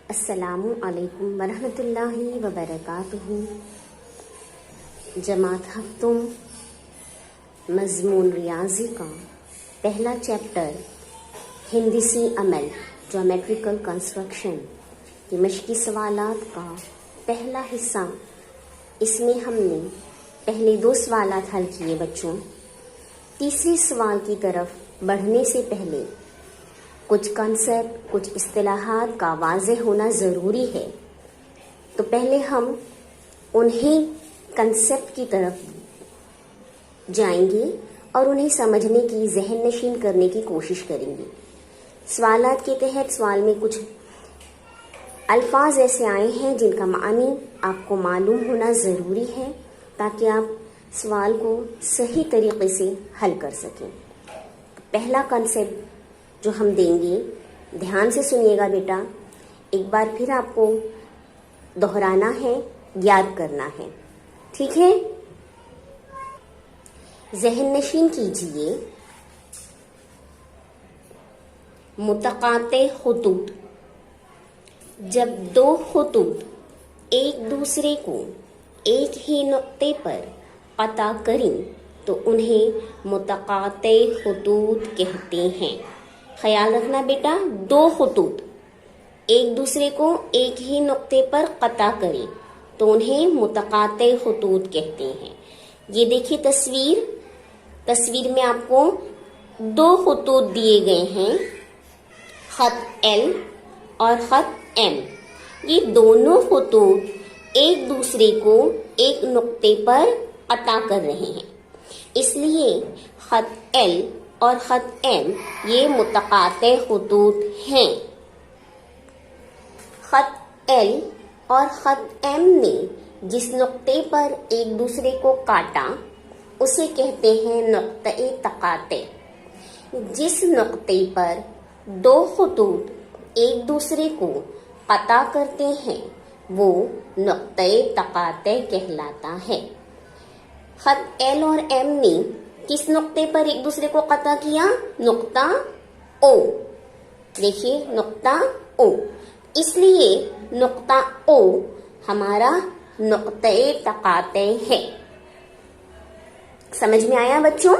السلام علیکم ورحمۃ اللہ وبرکاتہ۔ جماعت ہفتم مضمون ریاضی کا پہلا چیپٹر ہندسی عمل جیومیٹریکل کنسٹرکشن کے مشقی سوالات کا پہلا حصہ۔ اس میں ہم نے پہلے 2 سوالات حل کیے بچوں۔ تیسرے سوال کی طرف بڑھنے سے پہلے کچھ کنسیپٹ، کچھ اصطلاحات کا واضح ہونا ضروری ہے، تو پہلے ہم انہیں کنسیپٹ کی طرف جائیں گے اور انہیں سمجھنے کی، ذہن نشین کرنے کی کوشش کریں گے۔ سوالات کے تحت سوال میں کچھ الفاظ ایسے آئے ہیں جن کا معنی آپ کو معلوم ہونا ضروری ہے تاکہ آپ سوال کو صحیح طریقے سے حل کر سکیں۔ پہلا کنسیپٹ جو ہم دیں گے، دھیان سے سنیے گا بیٹا، ایک بار پھر آپ کو دہرانا ہے، یاد کرنا ہے، ٹھیک ہے؟ ذہن نشین کیجئے۔ متقاطع خطوط، جب 2 خطوط ایک دوسرے کو ایک ہی نقطے پر قطع کریں تو انہیں متقاطع خطوط کہتے ہیں۔ خیال رکھنا بیٹا، 2 خطوط ایک دوسرے کو ایک ہی نقطے پر قطع کریں تو انہیں متقاطع خطوط کہتے ہیں۔ یہ دیکھیے تصویر میں آپ کو 2 خطوط دیے گئے ہیں، خط L اور خط M۔ یہ دونوں خطوط ایک دوسرے کو ایک نقطے پر قطع کر رہے ہیں، اس لیے خط L اور خط M یہ متقاطع خطوط ہیں۔ خط L اور خط M نے جس نقطے پر ایک دوسرے کو کاٹا اسے کہتے ہیں نقطۂ تقاطع۔ جس نقطے پر 2 خطوط ایک دوسرے کو قطع کرتے ہیں وہ نقطۂ تقاطع کہلاتا ہے۔ خط L اور M نے کس نقطے پر ایک دوسرے کو قطع کیا؟ نقطہ O۔ دیکھیے نقطہ O، اس لیے نقطہ O ہمارا نقطۂ تقاطع ہے۔ سمجھ میں آیا بچوں؟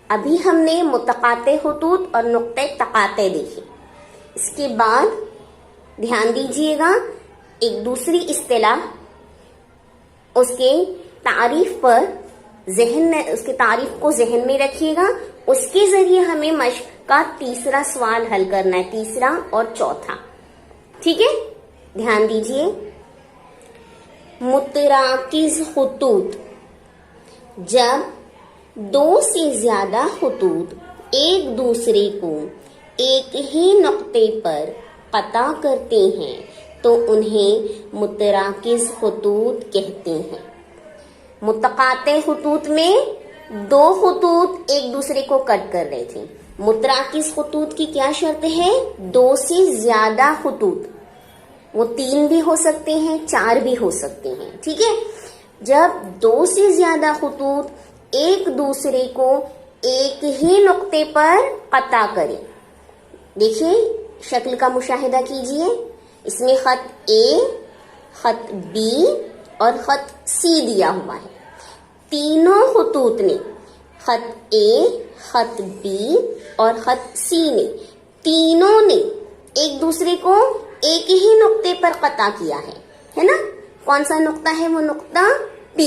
ابھی ہم نے متقاطع خطوط اور نقطۂ تقاطع دیکھے۔ اس کے بعد دھیان دیجئے گا، ایک دوسری اصطلاح، اس کے تعریف کو ذہن میں رکھیے گا۔ اس کے ذریعے ہمیں مشق کا تیسرا سوال حل کرنا ہے، تیسرا اور چوتھا، ٹھیک ہے؟ دھیان دیجئے۔ متراکز خطوط، جب 2 سے زیادہ خطوط ایک دوسرے کو ایک ہی نقطے پر قطع کرتے ہیں تو انہیں متراکز خطوط کہتے ہیں۔ متقاطع خطوط میں 2 خطوط ایک دوسرے کو کٹ کر رہے تھے۔ متراکز خطوط کی کیا شرط ہے؟ 2 سے زیادہ خطوط، وہ 3 بھی ہو سکتے ہیں، 4 بھی ہو سکتے ہیں، ٹھیک ہے؟ جب 2 سے زیادہ خطوط ایک دوسرے کو ایک ہی نقطے پر قطع کریں، دیکھیے شکل کا مشاہدہ کیجئے۔ اس میں خط A، خط B اور خط C دیا ہوا ہے۔ تینوں خطوط نے، خط A، خط B اور خط C نے، تینوں نے ایک دوسرے کو ایک ہی نقطے پر قطع کیا ہے نا؟ کون سا نقطہ ہے؟ وہ نقطہ P۔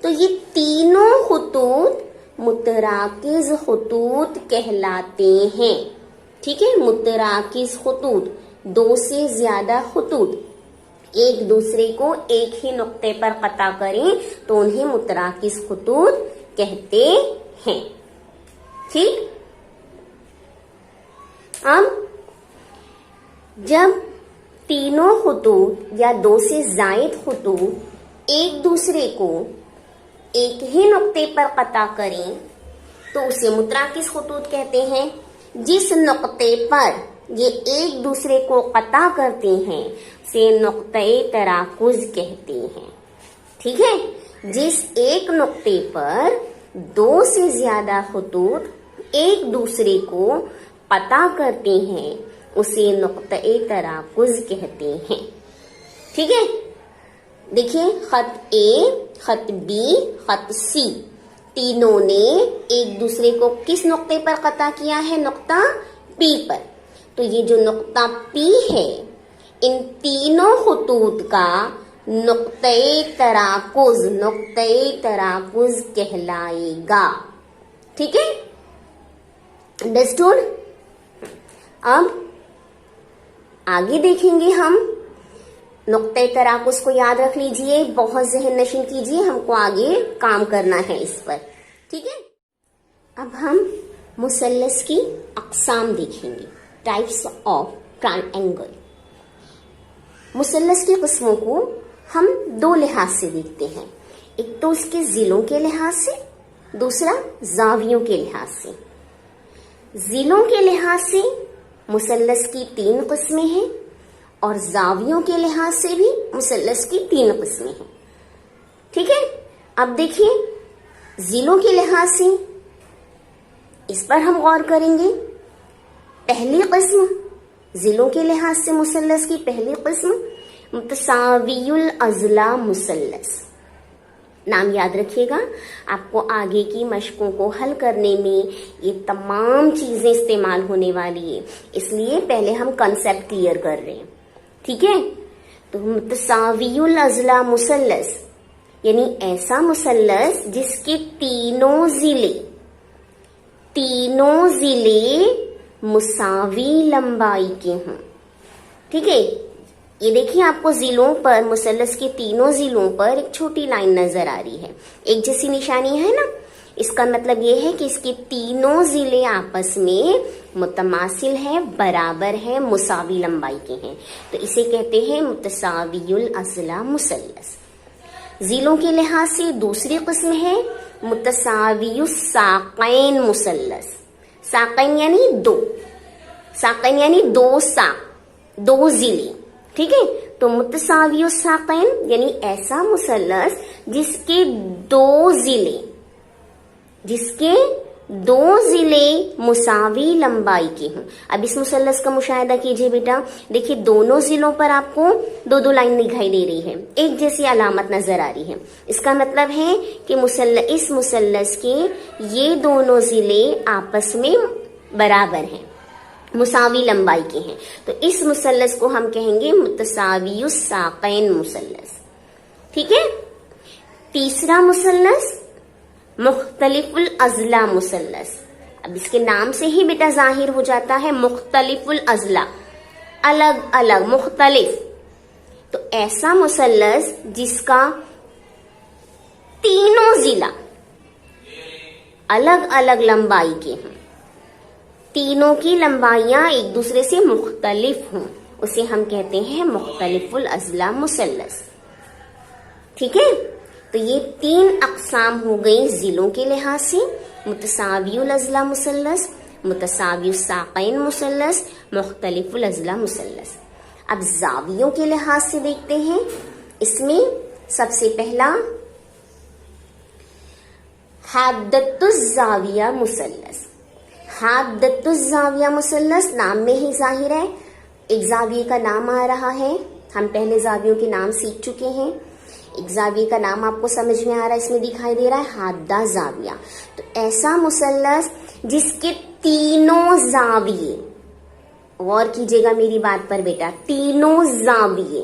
تو یہ تینوں خطوط متراکز خطوط کہلاتے ہیں، ٹھیک ہے؟ متراکز خطوط، 2 سے زیادہ خطوط ایک دوسرے کو ایک ہی نقطے پر قطع کریں تو انہیں متراکز خطوط کہتے ہیں، ٹھیک؟ اب جب تینوں خطوط یا 2 سے زائد خطوط ایک دوسرے کو ایک ہی نقطے پر قطع کریں تو اسے متراکز خطوط کہتے ہیں۔ جس نقطے پر یہ ایک دوسرے کو قطع کرتے ہیں اسے نقطۂ تراکز کہتے ہیں، ٹھیک ہے؟ جس ایک نقطے پر 2 سے زیادہ خطوط ایک دوسرے کو قطع کرتے ہیں उसे नुक्ते तराकुज कहते हैं। ठीक है, देखिए खत ए, खत बी, खत सी, तीनों ने एक दूसरे को किस नुक्ते पर कता किया है? नुक्ता पी पर। तो ये जो नुक्ता पी है, इन तीनों खुतूत का नुक्ते तराकुज कहलाएगा। ठीक है, अंडरस्टूड। अब आगे देखेंगे हम। नुक्ते तराकुज को याद रख लीजिए, बहुत ज़हन नशीन कीजिए, हमको आगे काम करना है इस पर। ठीक है, अब हम मुसल्लस की अक़साम देखेंगे, टाइप्स ऑफ ट्रायंगल। मुसल्लस की किस्मों को हम दो लिहाज से देखते हैं, एक तो उसके जिलों के लिहाज से, दूसरा जावियों के लिहाज से। जिलों के लिहाज से मुसल्लस की 3 किस्में हैं और जावियों के लिहाज से भी मुसल्लस की 3 किस्में हैं। ठीक है, अब देखिए जिलों के लिहाज से, इस पर हम गौर करेंगे। पहली किस्म जिलों के लिहाज से मुसल्लस की पहली किस्म मुतसावियुल अज़ला मुसल्लस। नाम याद रखिएगा, आपको आगे की मशकों को हल करने में ये तमाम चीजें इस्तेमाल होने वाली है, इसलिए पहले हम कंसेप्ट क्लियर कर रहे हैं। ठीक है, तो मुतसावियुल अज़ला मुसल्लस यानी ऐसा मुसल्लस जिसके तीनों जिले मुसावी लंबाई के हों। ठीक है, ये देखिए आपको जिलों पर, मुसल्लस के तीनों जिलों पर एक छोटी लाइन नजर आ रही है, एक जैसी निशानी है ना। इसका मतलब ये है कि इसके तीनों जिले आपस में मुतमासिल है, बराबर है, मुसावी लंबाई के हैं, तो इसे कहते हैं मुतसावियुल अज़ला मुसल्लस। जिलों के लिहाज से दूसरी किस्म है मुतसावियुस साक़ैन मुसल्लस। साक़ैन यानी दो, साक़ैन यानी दो साक़, दो जिले। ठीक है, तो मुतसावियुस साक़ैन यानी ऐसा मुसल्लस जिसके दो जिले मुसावी लंबाई के हों। अब इस मुसल्लस का मुशाहिदा कीजिए बेटा, देखिए दोनों जिलों पर आपको दो दो लाइन दिखाई दे रही है, एक जैसी अलामत नजर आ रही है। इसका मतलब है कि इस मुसल्लस के ये दोनों जिले आपस में बराबर हैं, मुसावी लंबाई के हैं, तो इस मुसल्लस को हम कहेंगे मुतसावियुस साक़ैन मुसल्लस। ठीक है, तीसरा मुसल्लस मुख्तलिफुल अज़ला मुसल्लस। अब इसके नाम से ही बेटा जाहिर हो जाता है मुख्तलिफुल अज़ला, अलग अलग, मुख्तलिफ। तो ऐसा मुसल्लस जिसका तीनों जिला अलग अलग लंबाई के हों, तीनों की लंबाइयां एक दूसरे से मुख्तलिफ हों, उसे हम कहते हैं मुख्तलिफुल अज़ला मुसल्लस। ठीक है, तो ये 3 अक़साम हो गई जिलों के लिहाज से, मुतसावियुल अज़ला मुसल्लस, मुतसावियुस साक़ैन मुसल्लस, मुख्तलिफुल अज़ला मुसल्लस। अब जावियों के लिहाज से देखते हैं। इसमें सबसे पहला हाद्दतुज़ ज़ाविया मुसल्लस। हाद्दतुज़ ज़ाविया मुसल्लस नाम में ही जाहिर है, एक जाविये का नाम आ रहा है। हम पहले जावियों के नाम सीख चुके हैं, एक जाविये का नाम आपको समझ में आ रहा है, इसमें दिखाई दे रहा है हाद्दा जाविया। तो ऐसा मुसल्लस जिसके तीनों जाविये, गौर कीजिएगा मेरी बात पर बेटा, तीनों जाविये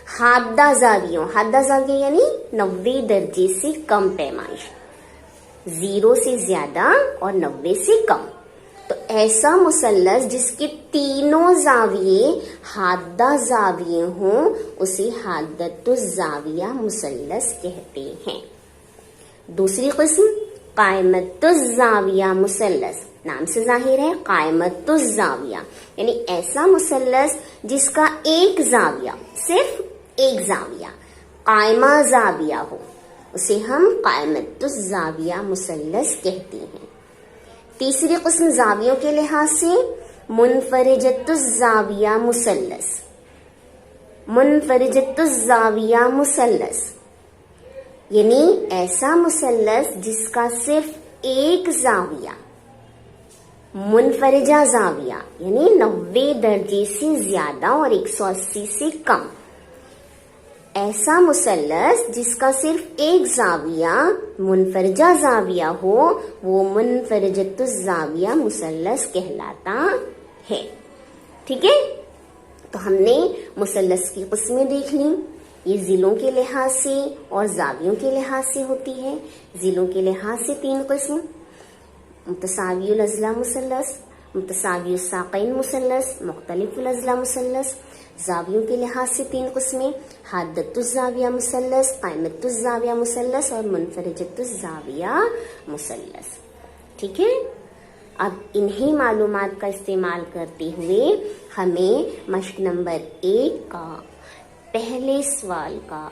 हाद्दा जाविये यानी 90 दर्जे से कम पैमाइश, 0 से ज्यादा और 90 से कम। तो ऐसा मुसल्लस जिसके तीनों जाविये हाद्दा जाविये हों, उसे हाद्दतुज़ ज़ाविया मुसल्लस कहते हैं। दूसरी किस्म क़ाइमतुज़ ज़ाविया मुसल्लस, नाम से जाहिर है क़ाइमतुज़ ज़ाविया यानी ऐसा मुसल्लस जिसका एक जाविया, सिर्फ एक जाविया क़ाइमा जाविया हो, उसे हम क़ाइमतुज़ ज़ाविया मुसल्लस कहते हैं। तीसरी किस्म जावियों के लिहाज से मुनफरिजतुज़ ज़ाविया मुसल्लस। मुनफरिजतुज़ ज़ाविया मुसल्लस यानी ऐसा मुसल्लस जिसका सिर्फ एक जाविया, मुनफरिजा जाविया यानी 90 दर्जे से ज्यादा और 180 से कम, ऐसा मुसल्लस जिसका सिर्फ एक जाविया मुनफरिजा जाविया हो वो मुनफरिजतुज जाविया मुसल्लस कहलाता है। ठीक है, तो हमने मुसल्लस की किस्में देख ली। ये जिलों के लिहाज से और जावियों के लिहाज से होती है। जिलों के लिहाज से 3 किस्म, मुतसावियुल अज़ला मुसल्लस, मुतसावियुल साक़ैन मुसल्लस, मुख्तलिफुल अज़ला मुसल्लस। जावियों के लिहाज से 3 किस्में, हादतुज़ जाविया मुसल्लस, क़ाइमतुज़ जाविया मुसल्लस और मुनफरिजतुज़ जाविया मुसल्लस। ठीक है, अब इन्हीं मालूमात का इस्तेमाल करते हुए हमें मश्क नंबर 1 का पहले सवाल का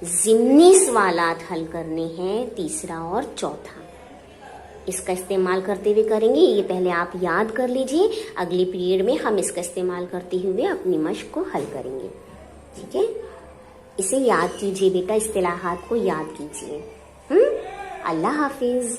ज़िम्नी सवालात हल करने हैं, तीसरा और चौथा। इसका इस्तेमाल करते हुए करेंगे, ये पहले आप याद कर लीजिए, अगली पीरियड में हम इसका इस्तेमाल करते हुए अपनी मश्क को हल करेंगे। ठीक है, इसे याद कीजिए बेटा, इस्तिलाहात को याद कीजिए। अल्लाह हाफिज।